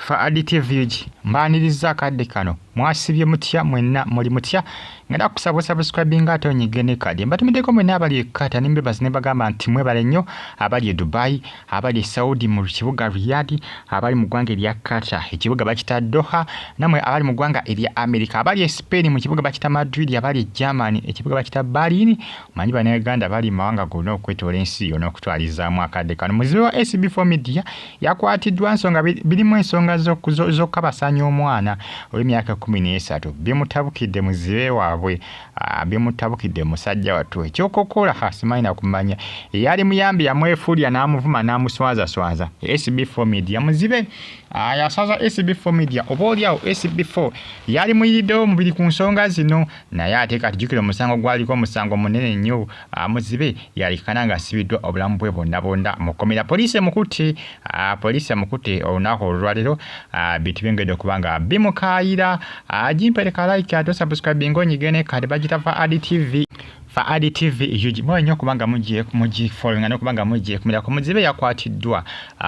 fa additive mbaniriza akadde kano mwasibye mutya mwenna muli mutya ngenda kusaba subscribing ate onyigene kadi mbatumideko mwenna abali ekata nimbe bazine bagamba nti mwebale nnyo abali e Dubai abali Saudi mu kibuga Riyadh abali mu ggwanga erya Qatar ekibuga bakita Doha namwe abali mu ggwanga erya America abali e Spain mu kibuga bakita Madrid abali e Germany ekibuga bakita Berlin manyi bana Uganda bali mawanga gonna okwetola ensi yonna okutwalizaamu akadde kano muzibe wa SB4 Media yakwatiddwa nsonga bilimu ensonga z'okukabasanya omwana olw'emyaka 13 bimutabukidde muzibe waabwe bimutabukidde musajja wattu ekyokokola hasimanyi nakumanya yali muyambi yamwefuulya n'amuvuma n'amuswaza SB4 Media muzibe yasaza SB4 Media oboolyawo SB4 yali muyiriddewo mubiri ku nsonga zino naye ate katijjukira omusango gwaliko omusango munene nnyo muzibe yalikana nga asibiddwa obulamu bwe bonna mukomera poliisi emukutte olunaku olwaleero bintu byengedde okubanga bimukaayira jimpereka like ate subscribing onyigene kati bagita fa additive yuji mwenye kubanga mugifollowinga n'okubanga mugiekumira muzibe yakwatiddwa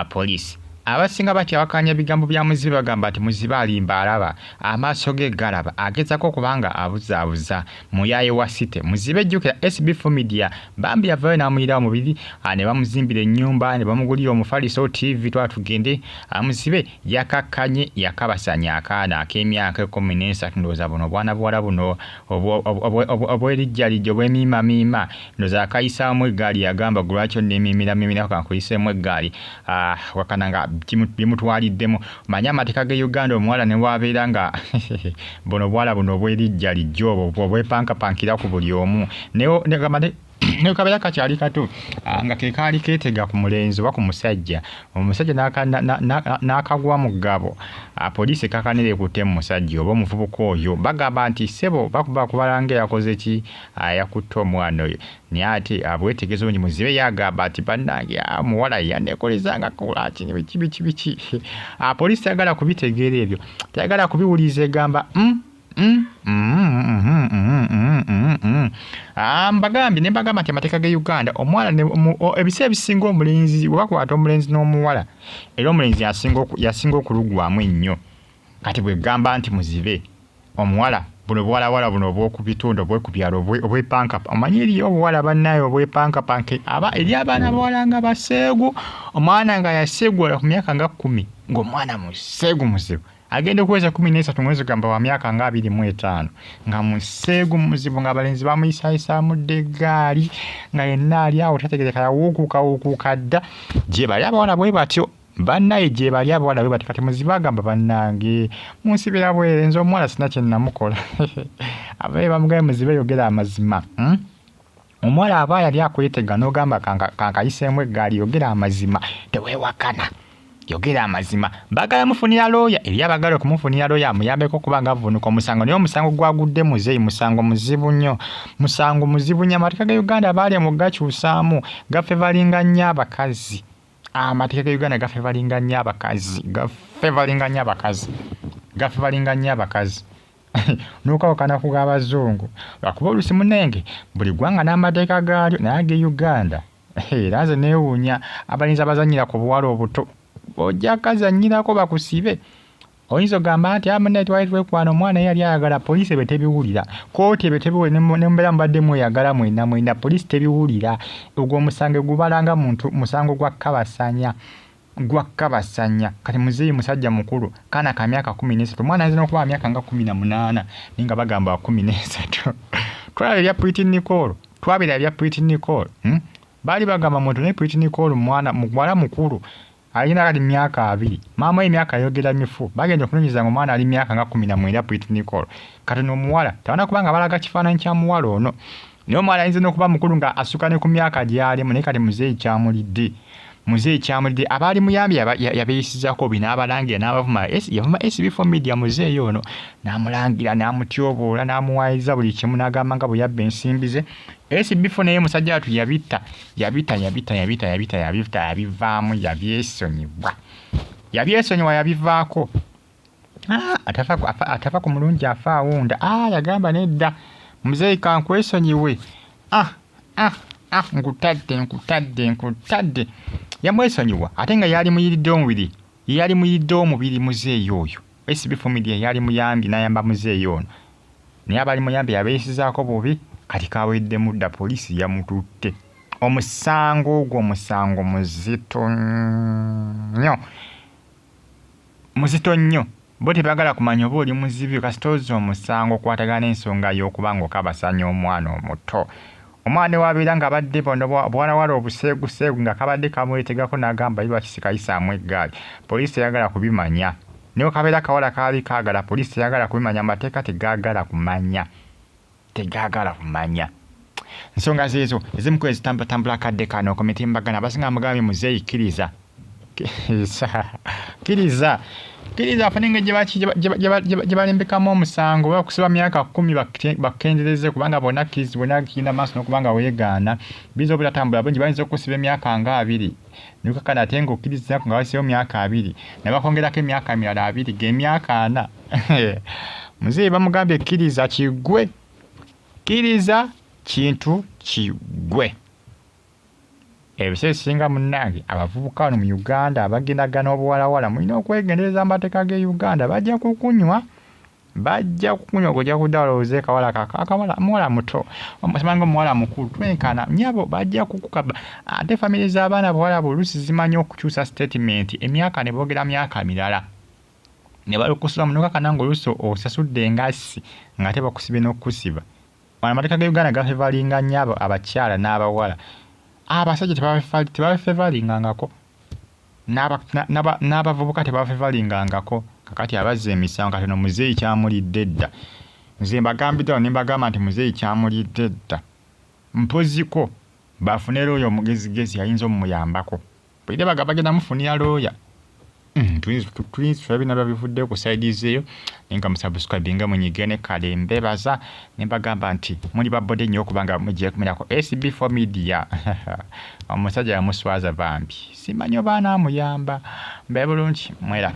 poliisi abasinga batya bakanya bigambo bya muzibe bagamba ati muzibe alimba alaba amaaso ge galaba agezako kubanga abuzaabuza muyaye wa site muzibe jjukira SB4 Media bambi yavayo n'amuyira omubiri ne bamuzimbira ennyumba ne bamugulira omufaliso TV twatugende muzibe yakakkanye yakabasanya akaana ak'emyaka 13 ndowooza buno obwana buwala buno obw'erijjalijjo obw'emiimamiima ndowooza akayisaamu eggaali yagamba gulwakyo n'emiimiramimira kankuyiseemu eggaali wakananga bimutwaliddemu manya amateeka ge Uganda omuwala ne wabeera nga buno bwala buno obw'erijjalijjo obwepankapankira ku buli omu ne kabeera kakyali kato nga ke kaali keetega ku mulenzi oba ku musajja omusajja n'akagwa mu ggabo poliisi kakanire ekutte mu musajja oba omuvubuka oyo bagamba nti ssebo bakuba kubalanga yakoze ki yakutte omwana oyo naye ate abwetegeeza obungi muzibe yagamba ati bannange omuwala yaneekolezanga kolaki biki poliisi tayagala kubitegeera ebyo tayagala kubiwuliza egamba mbagambye ne mbagamba nti amateeka ge Uganda omwana ebiseera ebisinga omulenzi bwe bakwata omulenzi n'omuwala era omulenzi yasinga okulugwamu ennyo kati bwe gamba nti muzibe omuwala buno buwalawala buno obw'okubitundu obw'ekubyalo obwepanka omanyi eriyo obuwala bannaye obwepankapanke aba eri abaana bawala nga baseegu omwana nga yaseegula ku myaka nga 10 ng'omwana museegu muzibu agenda okuweza 13 mwezi gamba wa myaka nga 25 nga museegu muzibu nga abalenzi bamuyisaayisaamu eggaali nga yenna ali awo tategeereka yawuukuuka dda gye bali abawala bwe batyo bannaye gye bali abawala bwe batyo kati muzibu agamba bannange munsibira bwere nze omuwala sina kye namukola abaye bamugabe muzibe yogera amazima omuwala aba yali akwetega n'ogamba kankayiseemu eggaali yogera amazima teweewakana yogera amazima bagala mufunira looya eri abagala okumufunira looya amuyambeko kubanga avunuka omusango naye omusango gwagudde muzeeyi musango muzibu nnyo amateeka ga Uganda baali mu gakyusaamu gafevalinga nnyo abakazi amateeka ga Uganda gafevalinga nnyo abakazi n'okawakana ku g'abazungu lwakuba oluusi munenge buli ggwanga n'amateeka gaalyo naye ge Uganda era nze neewuunya abalinzi abazannyira ku buwala obuto ojja kazannyirako bakusibe oyinza ogamba nti amunne twali twekwana omwana yali ayagala poliisi be tebiwulira kooti be tebiwulira nembeera mubadde mweyagala mwena poliisi tebiwulira ogwo omusango gubalanga muntu musango gwa kabasanya kati muzeeyi musajja mukulu kaana ka myaka 13 omwana ayinza n'okuba myaka nga 18 ninga bagamba wa 13 twalaba ebya Pretty Nicole baali bagamba muntu ne Pretty Nicole muwala mukulu alina kati myaka 2 maama emyaka yogera mifu bagenda okunonyiza ngo omwana ali myaka nga 19 Pretty Nicole kati n'omuwala tabana kubanga balaga kifaananyi kya muwala ono naye omwana ayinza n'okuba mukulu nga asuka ne ku myaka gy'alimu naye kati muzeeyi kyamulidde abaali muyambi yabeeyisizaako binaabalangira n'abavuma SB4 Media muzeeyi ono n'amulangira n'amutyoboola n'amuwaayiza buli kimu n'agamba nga bwe yabba ensimbi ze SB4 naye musajja watu yabita yabivaamu yabyesonyiwa yabivaako atafa ku mulungi afa awunda yagamba nedda muzeeyi kankwesonyiwe nkutadde yamwesonyiwa ate nga yali muyiridde omubiri yali muyidde omubiri muzeeyi oyo SB4 Media yali muyambi n'ayamba muzeeyi ono naye abali muyambi yabeeyisizaako bubi kati kawedde mudda poliisi yamututte omusango ogwo omusango muzito nnyo bo tebaagala kumanya oba oli muzibi kasitoozi omusango okwatagana n'ensonga y'okuba ng'okabasanya omwana omuto omwana wabeera nga badde bwanawala obuseeguseegu nga kabadde kamwetegako n'agamba lwaki kayisaamu eggaali poliisi eyagala kubimanya niwe kabeera kawala kaali kaagala poliisi eyagala kubimanya amateeka tegaagala kumanya ensonga zeezo ezimu ku ezitambula akadde kano komitimbagana abasinga mugambye muzeeyi kkiriza afune nga gye balembekamu omusango oba okusiba myaka 10 bakendereze kubanga bonna kkirizi bonna genda maaso n'okubanga weegaana biza obutatambula bungi bayinza okusiba emyaka nga 2 nikakana ate ng'okkiriza nga basibayo myaka 2 ne bakongerako emyaka emirala 2 g'emyaka 4 muzeeyi bamugambye kkiriza kigwe kintu kigwe ebiseera ebisinga munnange abavubuka wano mu Uganda abagendagana obuwalawala mulina okwegendereza amateeka g'e Uganda bajja kukunywa kujja kudalooza akawala muwala muto omusamanga omuwala mukulu twenkana nyabo bajja kukukaba ate famire z'abaana bawala boluusi zimanyi okukyusa statement emyaka ne boogera myaka mirala ne balukusula munokakana ng'oluusi osasudde engassi ng'ate bakusibye n'okusiba amateeka g'e Uganda gafevalinga nnyo abakyala n'abawala abasajja tebabafevalingangako n'abavubuka tebabafevalingangako kakati abazza emisango katono muzeeyi kyamulidde dda nze mbagambidde ne mbagamba nti muzeeyi kyamulidde dda mpoziko bafune looya omugezigezi ayinza omumuyambako bwire bagenda mufunira looya tulinzi bina bivudde ku sides eyo nenga musubscribinga munyigene kale mbebaza nembagamba nti muli babode nnyo okubanga mugiye kumirako SB4 Media omusajja yamuswaza bambi simanyi oba naamuyamba mbe bulungi mwera